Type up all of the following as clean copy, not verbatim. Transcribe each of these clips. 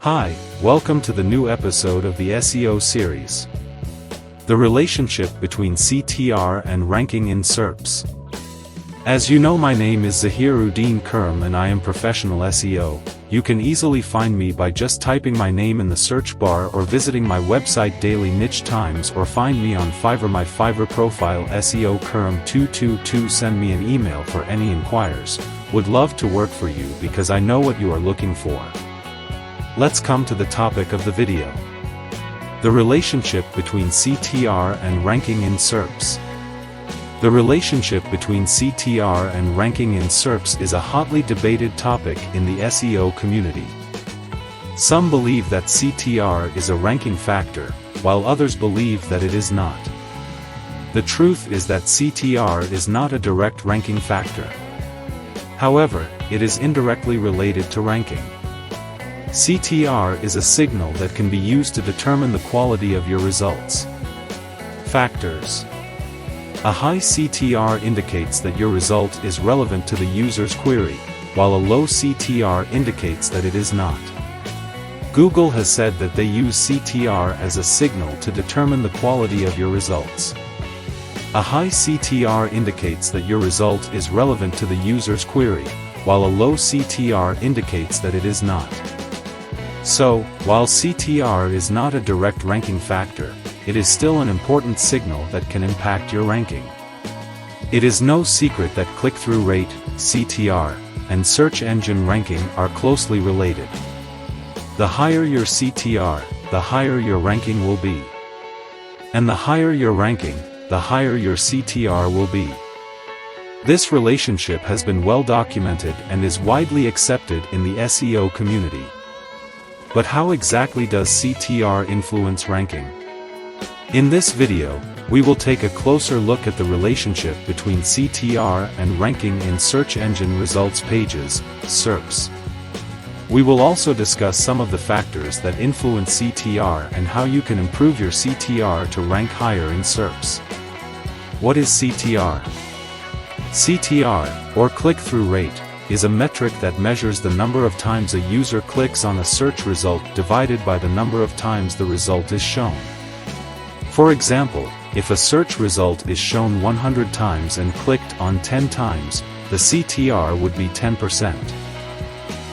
Hi, welcome to the new episode of the SEO series. The relationship between CTR and ranking in SERPs. As you know, my name is Zahiruddin Kurm and I am professional SEO. You can easily find me by just typing my name in the search bar or visiting my website Daily Niche Times, or find me on Fiverr. My Fiverr profile SEO Kurm222. Send me an email for any inquiries. Would love to work for you because I know what you are looking for. Let's come to the topic of the video. The relationship between CTR and ranking in SERPs. The relationship between CTR and ranking in SERPs is a hotly debated topic in the SEO community. Some believe that CTR is a ranking factor, while others believe that it is not. The truth is that CTR is not a direct ranking factor. However, it is indirectly related to ranking. CTR is a signal that can be used to determine the quality of your results. Factors. A high CTR indicates that your result is relevant to the user's query, while a low CTR indicates that it is not. Google has said that they use CTR as a signal to determine the quality of your results. A high CTR indicates that your result is relevant to the user's query, while a low CTR indicates that it is not. So, while CTR is not a direct ranking factor, it is still an important signal that can impact your ranking. It is no secret that click-through rate, CTR, and search engine ranking are closely related. The higher your CTR, the higher your ranking will be. And the higher your ranking, the higher your CTR will be. This relationship has been well documented and is widely accepted in the SEO community. But how exactly does CTR influence ranking? In this video, we will take a closer look at the relationship between CTR and ranking in search engine results pages, SERPs. We will also discuss some of the factors that influence CTR and how you can improve your CTR to rank higher in SERPs. What is CTR? CTR, or click-through rate, is a metric that measures the number of times a user clicks on a search result divided by the number of times the result is shown. For example, if a search result is shown 100 times and clicked on 10 times, the CTR would be 10%.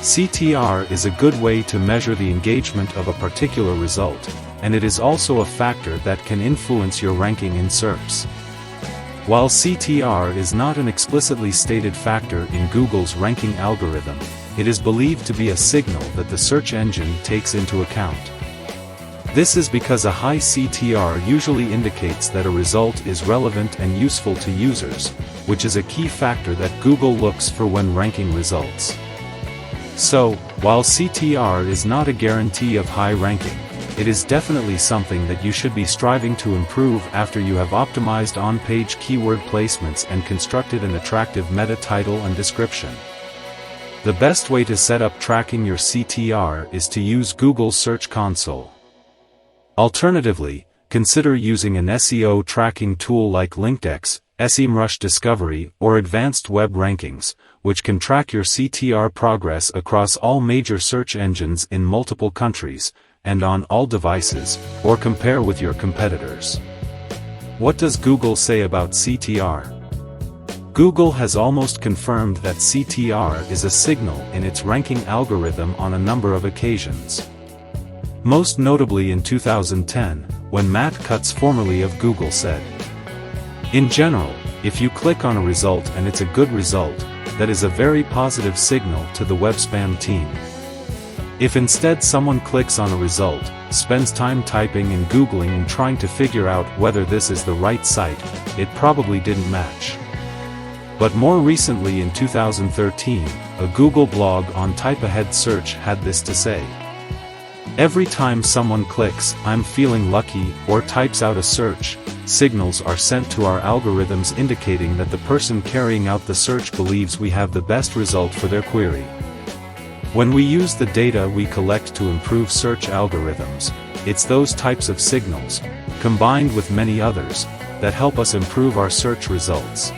CTR is a good way to measure the engagement of a particular result, and it is also a factor that can influence your ranking in SERPs. While CTR is not an explicitly stated factor in Google's ranking algorithm, it is believed to be a signal that the search engine takes into account. This is because a high CTR usually indicates that a result is relevant and useful to users, which is a key factor that Google looks for when ranking results. So, while CTR is not a guarantee of high ranking, it is definitely something that you should be striving to improve after you have optimized on-page keyword placements and constructed an attractive meta title and description. The best way to set up tracking your CTR is to use Google Search Console. Alternatively, consider using an SEO tracking tool like LinkedX, SEMrush Discovery, or Advanced Web Rankings, which can track your CTR progress across all major search engines in multiple countries, and on all devices, or compare with your competitors. What does Google say about CTR? Google has almost confirmed that CTR is a signal in its ranking algorithm on a number of occasions. Most notably in 2010, when Matt Cutts, formerly of Google, said, "In general, if you click on a result and it's a good result, that is a very positive signal to the web spam team. If instead someone clicks on a result, spends time typing and Googling and trying to figure out whether this is the right site, it probably didn't match." But more recently in 2013, a Google blog on type-ahead search had this to say: "Every time someone clicks 'I'm feeling lucky' or types out a search, signals are sent to our algorithms indicating that the person carrying out the search believes we have the best result for their query." When we use the data we collect to improve search algorithms, it's those types of signals, combined with many others, that help us improve our search results.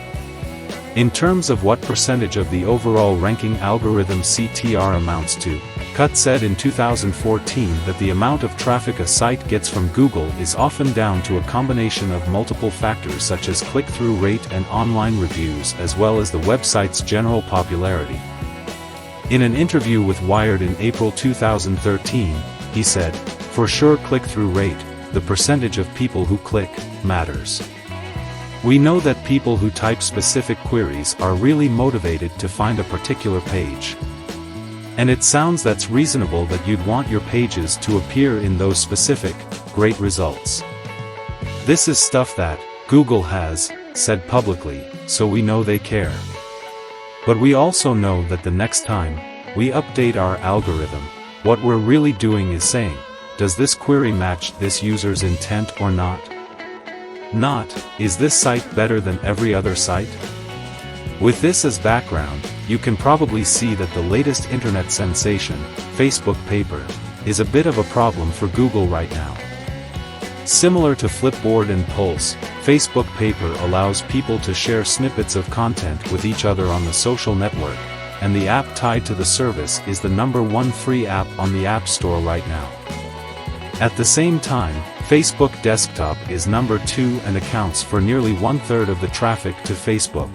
In terms of what percentage of the overall ranking algorithm CTR amounts to, Cut said in 2014 that the amount of traffic a site gets from Google is often down to a combination of multiple factors such as click-through rate and online reviews as well as the website's general popularity. In an interview with Wired in April 2013, he said, "For sure click-through rate, the percentage of people who click, matters. We know that people who type specific queries are really motivated to find a particular page. And it sounds that's reasonable that you'd want your pages to appear in those specific, great results. This is stuff that Google has said publicly, so we know they care. But we also know that the next time we update our algorithm, what we're really doing is saying, does this query match this user's intent or not? Not, is this site better than every other site?" With this as background, you can probably see that the latest internet sensation, Facebook Paper, is a bit of a problem for Google right now. Similar to Flipboard and Pulse, Facebook Paper allows people to share snippets of content with each other on the social network, and the app tied to the service is the #1 free app on the App Store right now. At the same time, Facebook Desktop is #2 and accounts for nearly 1/3 of the traffic to Facebook.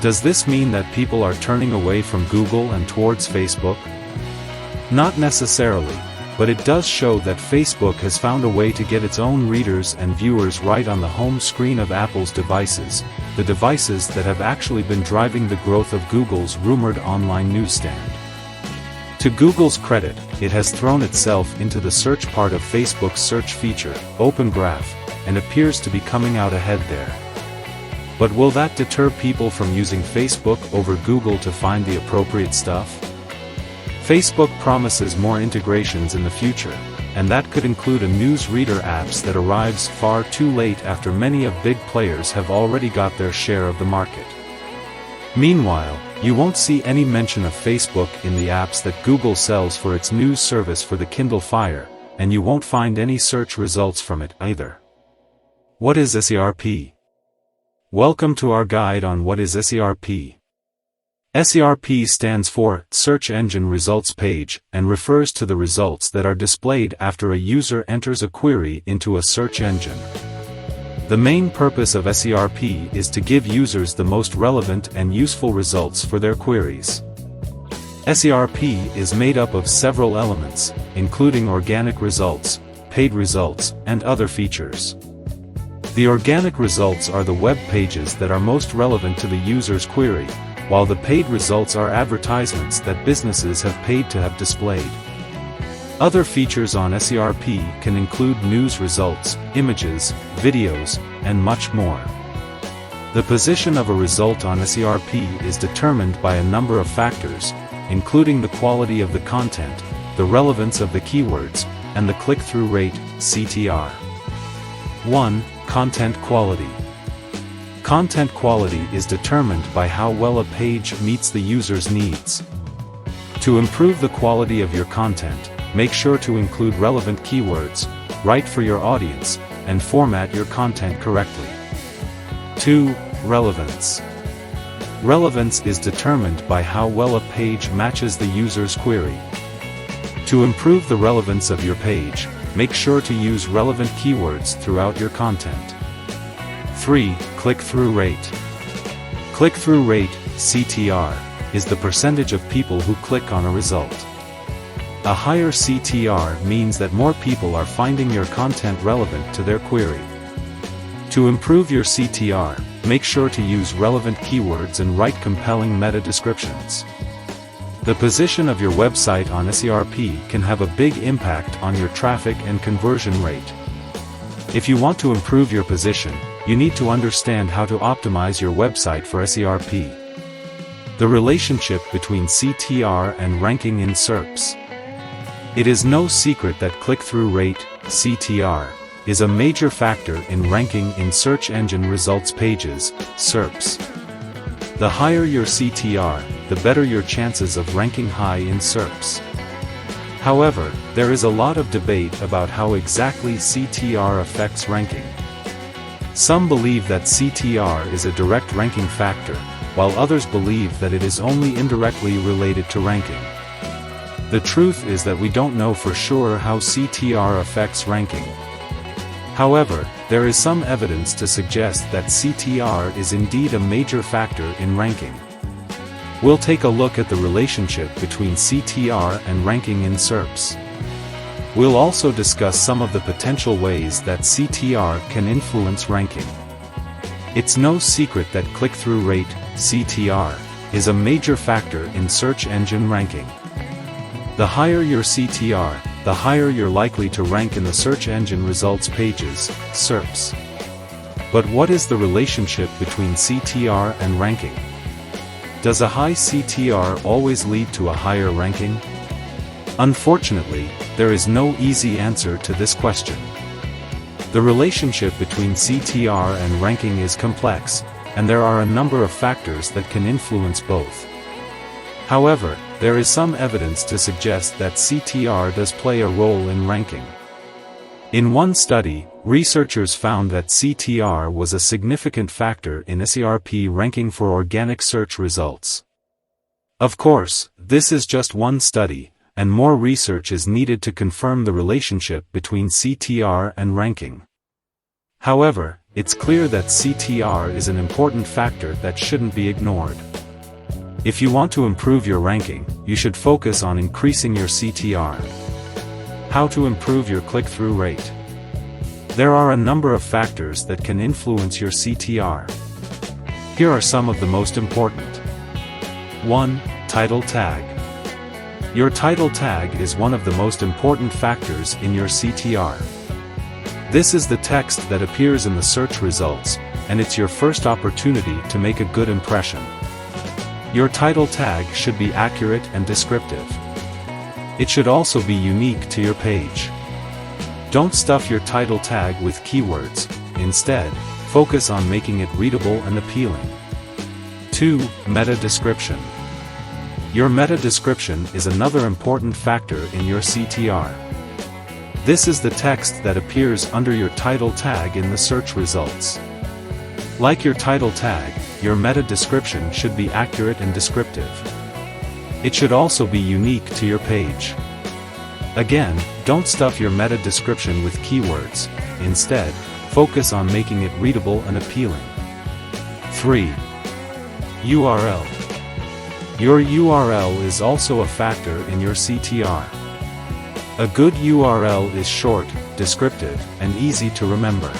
Does this mean that people are turning away from Google and towards Facebook? Not necessarily, but it does show that Facebook has found a way to get its own readers and viewers right on the home screen of Apple's devices, the devices that have actually been driving the growth of Google's rumored online newsstand. To Google's credit, it has thrown itself into the search part of Facebook's search feature, Open Graph, and appears to be coming out ahead there. But will that deter people from using Facebook over Google to find the appropriate stuff? Facebook promises more integrations in the future, and that could include a news reader apps that arrives far too late after many of big players have already got their share of the market. Meanwhile, you won't see any mention of Facebook in the apps that Google sells for its news service for the Kindle Fire, and you won't find any search results from it either. What is SERP? Welcome to our guide on what is SERP. SERP stands for Search Engine Results Page and refers to the results that are displayed after a user enters a query into a search engine. The main purpose of SERP is to give users the most relevant and useful results for their queries. SERP is made up of several elements, including organic results, paid results, and other features. The organic results are the web pages that are most relevant to the user's query, while the paid results are advertisements that businesses have paid to have displayed. Other features on SERP can include news results, images, videos, and much more. The position of a result on SERP is determined by a number of factors, including the quality of the content, the relevance of the keywords, and the click-through rate, CTR. 1. Content quality. Content quality is determined by how well a page meets the user's needs. To improve the quality of your content, make sure to include relevant keywords, write for your audience, and format your content correctly. 2. Relevance. Relevance is determined by how well a page matches the user's query. To improve the relevance of your page, make sure to use relevant keywords throughout your content. 3. Click-through rate. Click-through rate, CTR, is the percentage of people who click on a result. A higher CTR means that more people are finding your content relevant to their query. To improve your CTR, make sure to use relevant keywords and write compelling meta descriptions. The position of your website on SERP can have a big impact on your traffic and conversion rate. If you want to improve your position, you need to understand how to optimize your website for SERP. The relationship between CTR and ranking in SERPs. It is no secret that click-through rate, CTR, is a major factor in ranking in search engine results pages, SERPs. The higher your CTR, the better your chances of ranking high in SERPs. However, there is a lot of debate about how exactly CTR affects ranking. Some believe that CTR is a direct ranking factor, while others believe that it is only indirectly related to ranking. The truth is that we don't know for sure how CTR affects ranking. However, there is some evidence to suggest that CTR is indeed a major factor in ranking. We'll take a look at the relationship between CTR and ranking in SERPs. We'll also discuss some of the potential ways that CTR can influence ranking. It's no secret that click-through rate, CTR, is a major factor in search engine ranking. The higher your CTR, the higher you're likely to rank in the search engine results pages, SERPs. But what is the relationship between CTR and ranking? Does a high CTR always lead to a higher ranking? Unfortunately, there is no easy answer to this question. The relationship between CTR and ranking is complex, and there are a number of factors that can influence both. However, there is some evidence to suggest that CTR does play a role in ranking. In one study, researchers found that CTR was a significant factor in SERP ranking for organic search results. Of course, this is just one study, and more research is needed to confirm the relationship between CTR and ranking. However, it's clear that CTR is an important factor that shouldn't be ignored. If you want to improve your ranking, you should focus on increasing your CTR. How to improve your click-through rate? There are a number of factors that can influence your CTR. Here are some of the most important. 1. Title tag. Your title tag is one of the most important factors in your CTR. This is the text that appears in the search results, and it's your first opportunity to make a good impression. Your title tag should be accurate and descriptive. It should also be unique to your page. Don't stuff your title tag with keywords. Instead, focus on making it readable and appealing. 2. Meta description. Your meta description is another important factor in your CTR. This is the text that appears under your title tag in the search results. Like your title tag, your meta description should be accurate and descriptive. It should also be unique to your page. Again, don't stuff your meta description with keywords. Instead, focus on making it readable and appealing. 3. URL. Your URL is also a factor in your CTR. A good URL is short, descriptive, and easy to remember.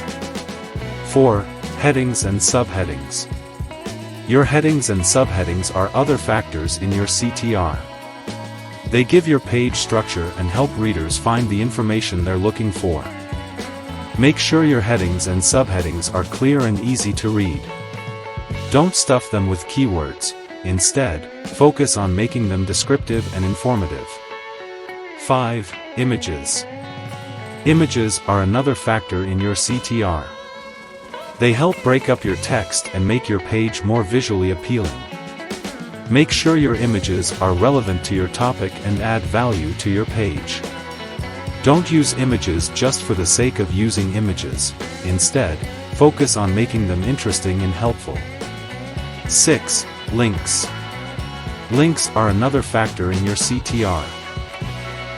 4. Headings and subheadings. Your headings and subheadings are other factors in your CTR. They give your page structure and help readers find the information they're looking for. Make sure your headings and subheadings are clear and easy to read. Don't stuff them with keywords. Instead, focus on making them descriptive and informative. 5. Images. Images are another factor in your CTR. They help break up your text and make your page more visually appealing. Make sure your images are relevant to your topic and add value to your page. Don't use images just for the sake of using images. Instead, focus on making them interesting and helpful. 6. Links. Links are another factor in your CTR.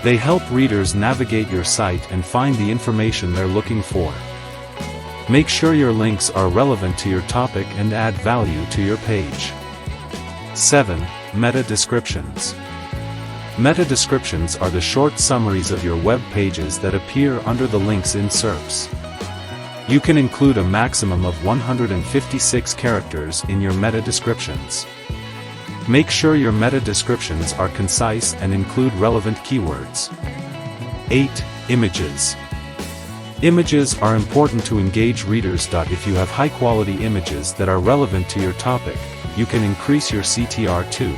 They help readers navigate your site and find the information they're looking for. Make sure your links are relevant to your topic and add value to your page. 7. Meta descriptions. Meta descriptions are the short summaries of your web pages that appear under the links in SERPs. You can include a maximum of 156 characters in your meta descriptions. Make sure your meta descriptions are concise and include relevant keywords. 8. Images. Images are important to engage readers. If you have high-quality images that are relevant to your topic, you can increase your CTR too.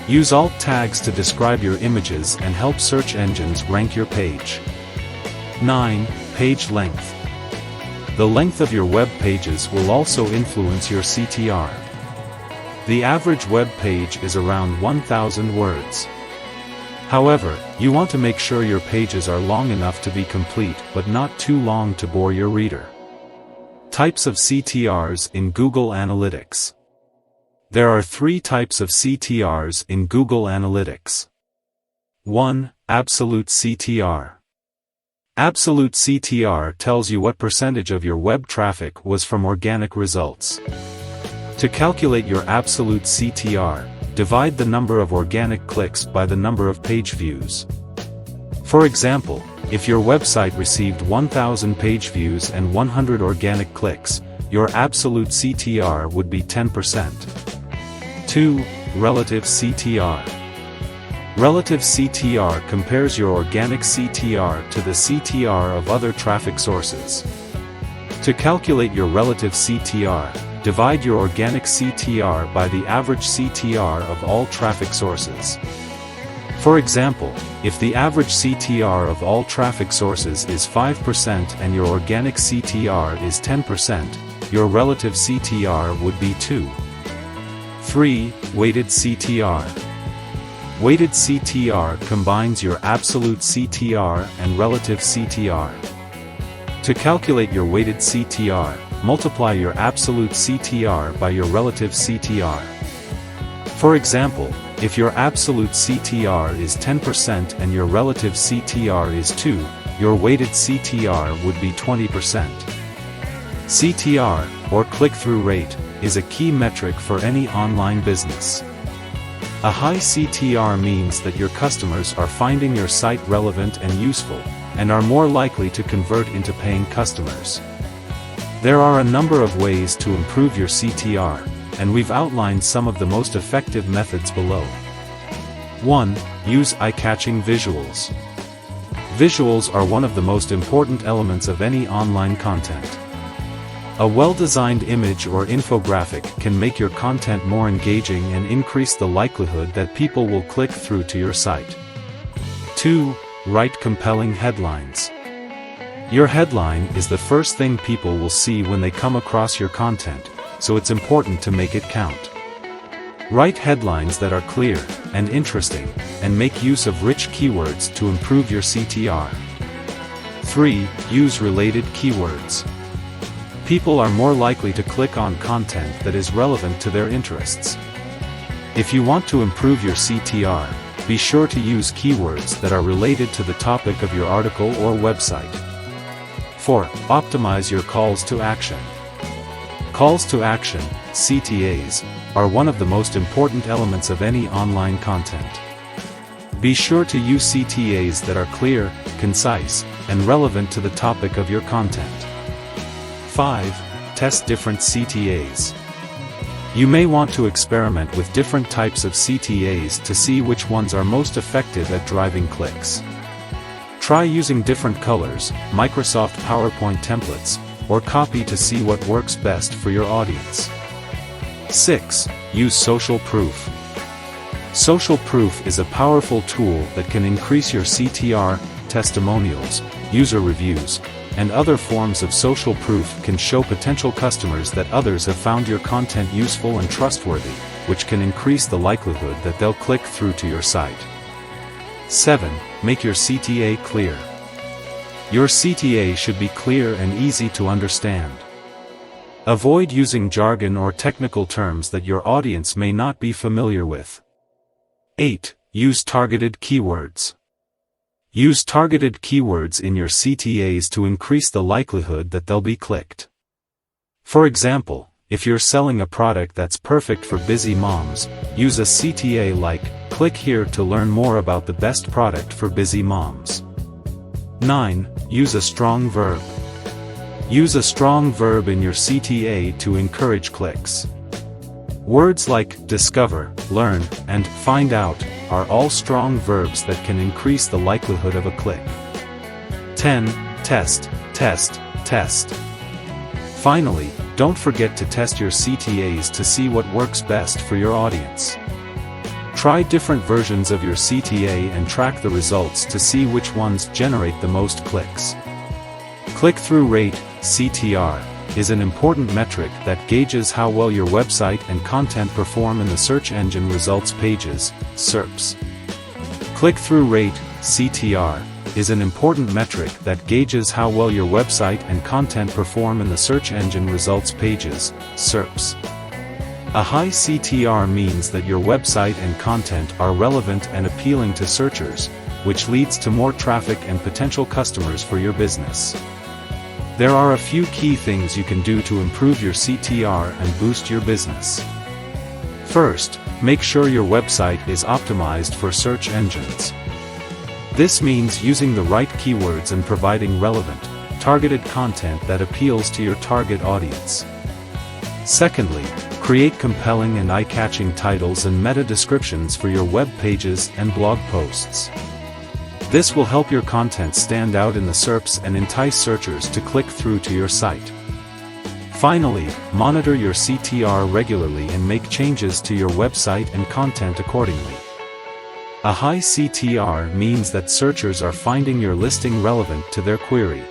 Use alt tags to describe your images and help search engines rank your page. 9. Page length. The length of your web pages will also influence your CTR. The average web page is around 1,000 words. However, you want to make sure your pages are long enough to be complete but not too long to bore your reader. Types of CTRs in Google Analytics. There are 3 types of CTRs in Google Analytics. 1. Absolute CTR. Absolute CTR tells you what percentage of your web traffic was from organic results. To calculate your absolute CTR, divide the number of organic clicks by the number of page views. For example, if your website received 1,000 page views and 100 organic clicks, your absolute CTR would be 10%. 2. Relative CTR. Relative CTR compares your organic CTR to the CTR of other traffic sources. To calculate your relative CTR, divide your organic CTR by the average CTR of all traffic sources. For example, if the average CTR of all traffic sources is 5% and your organic CTR is 10%, your relative CTR would be 2. 3. Weighted CTR. Weighted CTR combines your absolute CTR and relative CTR. To calculate your weighted CTR, multiply your absolute CTR by your relative CTR. For example, if your absolute CTR is 10% and your relative CTR is 2, your weighted CTR would be 20%. CTR, or click-through rate, is a key metric for any online business. A high CTR means that your customers are finding your site relevant and useful, and are more likely to convert into paying customers. There are a number of ways to improve your CTR, and we've outlined some of the most effective methods below. 1. Use eye-catching visuals. Visuals are one of the most important elements of any online content. A well-designed image or infographic can make your content more engaging and increase the likelihood that people will click through to your site. 2. Write compelling headlines. Your headline is the first thing people will see when they come across your content, so it's important to make it count. Write headlines that are clear and interesting, and make use of rich keywords to improve your CTR. 3. Use related keywords. People are more likely to click on content that is relevant to their interests. If you want to improve your CTR, be sure to use keywords that are related to the topic of your article or website. 4. Optimize your calls to action. Calls to action, CTAs, are one of the most important elements of any online content. Be sure to use CTAs that are clear, concise, and relevant to the topic of your content. 5. Test different CTAs. You may want to experiment with different types of CTAs to see which ones are most effective at driving clicks. Try using different colors, Microsoft PowerPoint templates, or copy to see what works best for your audience. 6. Use social proof. Social proof is a powerful tool that can increase your CTR. Testimonials, user reviews, and other forms of social proof can show potential customers that others have found your content useful and trustworthy, which can increase the likelihood that they'll click through to your site. 7. Make your CTA clear. Your CTA should be clear and easy to understand. Avoid using jargon or technical terms that your audience may not be familiar with. 8. Use targeted keywords. Use targeted keywords in your CTAs to increase the likelihood that they'll be clicked. For example, if you're selling a product that's perfect for busy moms, use a CTA like, "Click here to learn more about the best product for busy moms." 9. Use a strong verb. Use a strong verb in your CTA to encourage clicks. Words like discover, learn, and find out are all strong verbs that can increase the likelihood of a click. 10. Test, test, test. Finally, don't forget to test your CTAs to see what works best for your audience. Try different versions of your CTA and track the results to see which ones generate the most clicks. Click-through rate, CTR, is an important metric that gauges how well your website and content perform in the search engine results pages, SERPs. Click-through rate, CTR, is an important metric that gauges how well your website and content perform in the search engine results pages, SERPs. A high CTR means that your website and content are relevant and appealing to searchers, which leads to more traffic and potential customers for your business. There are a few key things you can do to improve your CTR and boost your business. First, make sure your website is optimized for search engines. This means using the right keywords and providing relevant, targeted content that appeals to your target audience. Secondly, create compelling and eye-catching titles and meta descriptions for your web pages and blog posts. This will help your content stand out in the SERPs and entice searchers to click through to your site. Finally, monitor your CTR regularly and make changes to your website and content accordingly. A high CTR means that searchers are finding your listing relevant to their query.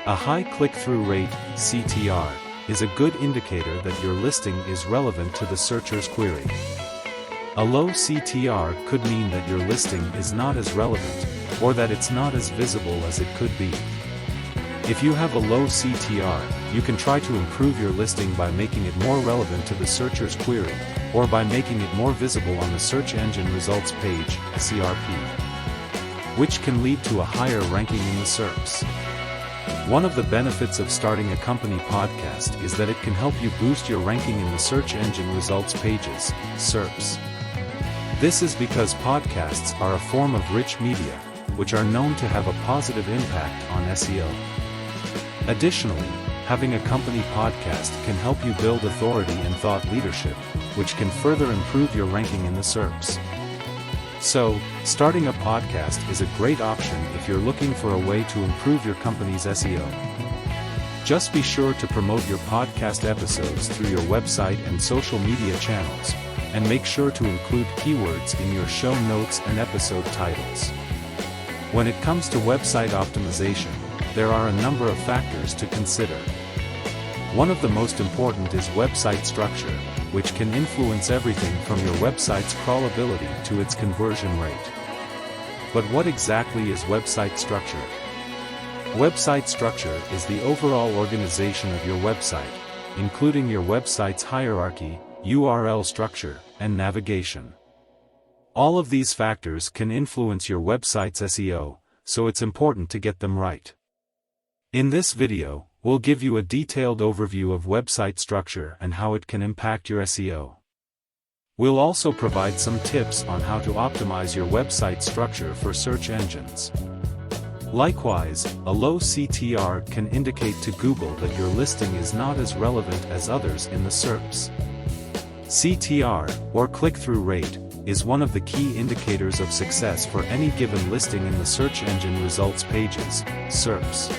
A high click-through rate, CTR, is a good indicator that your listing is relevant to the searcher's query. A low CTR could mean that your listing is not as relevant, or that it's not as visible as it could be. If you have a low CTR, you can try to improve your listing by making it more relevant to the searcher's query, or by making it more visible on the search engine results page, SERP, which can lead to a higher ranking in the SERPs. One of the benefits of starting a company podcast is that it can help you boost your ranking in the search engine results pages, SERPs. This is because podcasts are a form of rich media, which are known to have a positive impact on SEO. Additionally, having a company podcast can help you build authority and thought leadership, which can further improve your ranking in the SERPs. So, starting a podcast is a great option if you're looking for a way to improve your company's SEO. Just be sure to promote your podcast episodes through your website and social media channels, and make sure to include keywords in your show notes and episode titles. When it comes to website optimization, there are a number of factors to consider. One of the most important is website structure, which can influence everything from your website's crawlability to its conversion rate. But what exactly is website structure? Website structure is the overall organization of your website, including your website's hierarchy, URL structure, and navigation. All of these factors can influence your website's SEO, so it's important to get them right. In this video, we'll give you a detailed overview of website structure and how it can impact your SEO. We'll also provide some tips on how to optimize your website structure for search engines. Likewise, a low CTR can indicate to Google that your listing is not as relevant as others in the SERPs. CTR, or click-through rate, is one of the key indicators of success for any given listing in the search engine results pages, SERPs.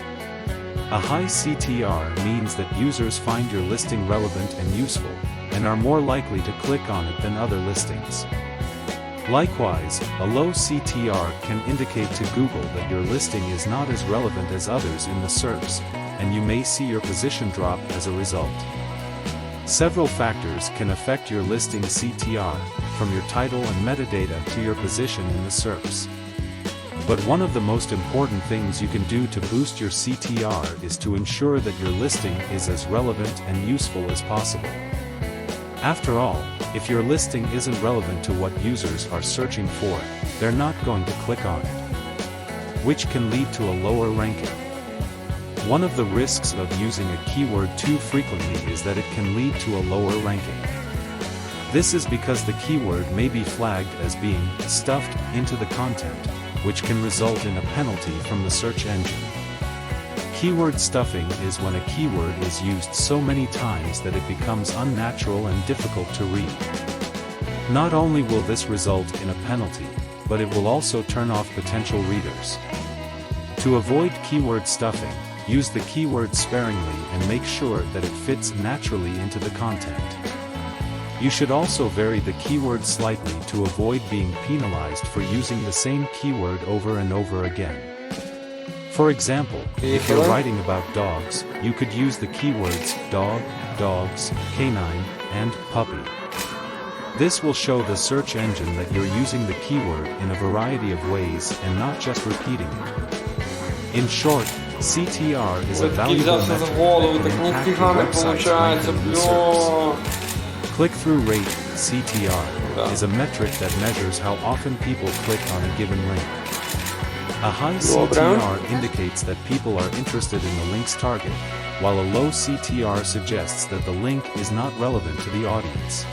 A high CTR means that users find your listing relevant and useful, and are more likely to click on it than other listings. Likewise, a low CTR can indicate to Google that your listing is not as relevant as others in the SERPs, and you may see your position drop as a result. Several factors can affect your listing CTR, from your title and metadata to your position in the SERPs. But one of the most important things you can do to boost your CTR is to ensure that your listing is as relevant and useful as possible. After all, if your listing isn't relevant to what users are searching for, they're not going to click on it, which can lead to a lower ranking. One of the risks of using a keyword too frequently is that it can lead to a lower ranking. This is because the keyword may be flagged as being stuffed into the content, which can result in a penalty from the search engine. Keyword stuffing is when a keyword is used so many times that it becomes unnatural and difficult to read. Not only will this result in a penalty, but it will also turn off potential readers. To avoid keyword stuffing, use the keyword sparingly and make sure that it fits naturally into the content. You should also vary the keyword slightly to avoid being penalized for using the same keyword over and over again. For example, if you're writing about dogs, you could use the keywords dog, dogs, canine, and puppy. This will show the search engine that you're using the keyword in a variety of ways and not just repeating it. In short, CTR is a valuable metric that can impact your website's ranking in the SERPs. Click-through rate, CTR, is a metric that measures how often people click on a given link. A high CTR indicates that people are interested in the link's target, while a low CTR suggests that the link is not relevant to the audience.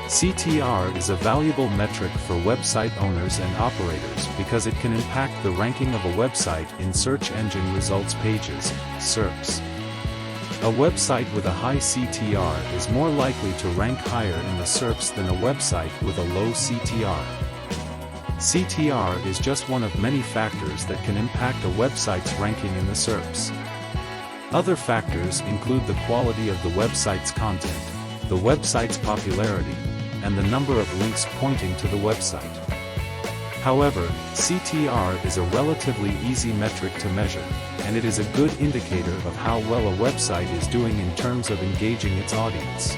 CTR is a valuable metric for website owners and operators because it can impact the ranking of a website in search engine results pages, SERPs. A website with a high CTR is more likely to rank higher in the SERPs than a website with a low CTR. CTR is just one of many factors that can impact a website's ranking in the SERPs. Other factors include the quality of the website's content, the website's popularity, and the number of links pointing to the website. However, CTR is a relatively easy metric to measure, and it is a good indicator of how well a website is doing in terms of engaging its audience.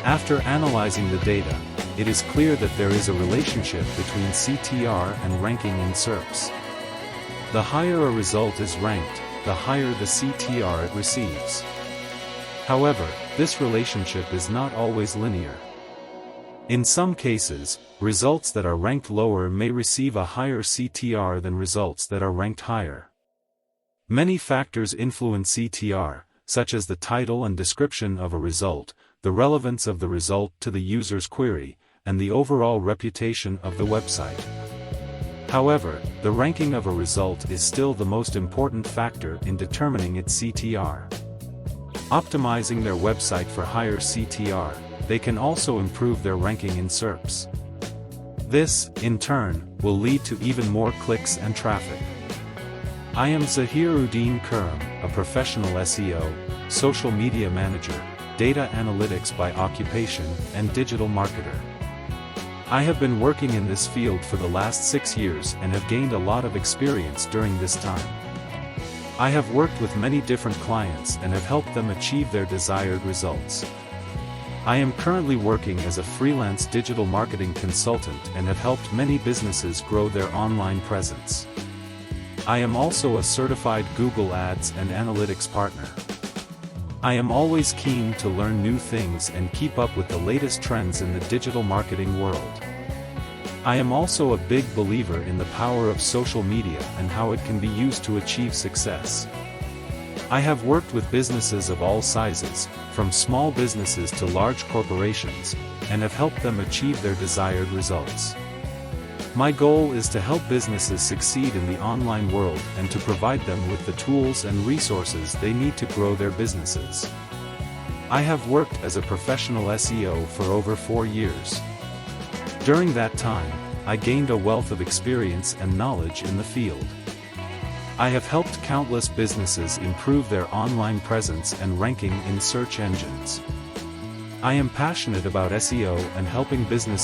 After analyzing the data, it is clear that there is a relationship between CTR and ranking in SERPs. The higher a result is ranked, the higher the CTR it receives. However, this relationship is not always linear. In some cases, results that are ranked lower may receive a higher CTR than results that are ranked higher. Many factors influence CTR, such as the title and description of a result, the relevance of the result to the user's query, and the overall reputation of the website. However, the ranking of a result is still the most important factor in determining its CTR. Optimizing their website for higher CTR, they can also improve their ranking in SERPs. This, in turn, will lead to even more clicks and traffic. I am Zahiruddin Kurram, a professional SEO, social media manager, data analytics by occupation, and digital marketer. I have been working in this field for the last 6 years and have gained a lot of experience during this time. I have worked with many different clients and have helped them achieve their desired results. I am currently working as a freelance digital marketing consultant and have helped many businesses grow their online presence. I am also a certified Google Ads and Analytics partner. I am always keen to learn new things and keep up with the latest trends in the digital marketing world. I am also a big believer in the power of social media and how it can be used to achieve success. I have worked with businesses of all sizes, from small businesses to large corporations, and have helped them achieve their desired results. My goal is to help businesses succeed in the online world and to provide them with the tools and resources they need to grow their businesses. I have worked as a professional SEO for over 4 years. During that time, I gained a wealth of experience and knowledge in the field. I have helped countless businesses improve their online presence and ranking in search engines. I am passionate about SEO and helping businesses